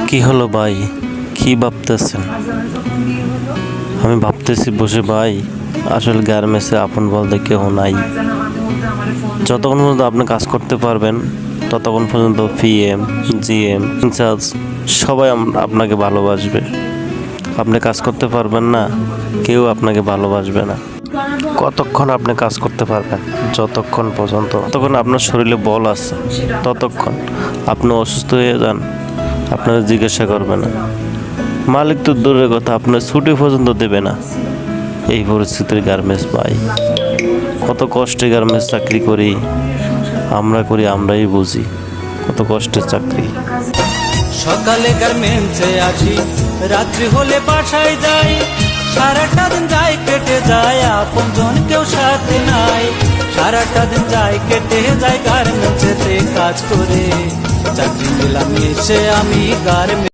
কি হলো ভাই, কি ভাবতেছেন? আমি ভাবতেছি বসে ভাই, আসলে গার্মেন্টসে আপন বলতে কেউ নাই। যতক্ষণ পর্যন্ত আপনি কাজ করতে পারবেন ততক্ষণ পর্যন্ত পিএম, জিএম, ইনচার্জ সবাই আপনাকে ভালোবাসবে। আপনি কাজ করতে পারবেন না, কেউ আপনাকে ভালোবাসবে না। কতক্ষণ আপনি কাজ করতে পারবেন? যতক্ষণ পর্যন্ত আপনার শরীরে বল আছে, ততক্ষণ। আপনি অসুস্থ হয়ে যান, আপনাকে জিজ্ঞাসা করবে না। মালিক তো দূরের কথা, আপনার ছুটি পর্যন্ত দেবে না। এই পরিস্থিতির গার্মেন্টস ভাই, কত কষ্টে গার্মেন্টস চাকরি করি আমরাই বুঝি কত কষ্টের চাকরি। সকালে গার্মেন্টসে আসি, রাত্রি হলে বাসায় যাই, সারাটা দিন যায় কেটে যায়, আপনজন কেউ সাথে নাই। সারাটা দিন যায় কেটে যায় গার্মেন্টসেতে কাজ করে, চাকরি পেলাম এসে আমি গার্মেন্টস।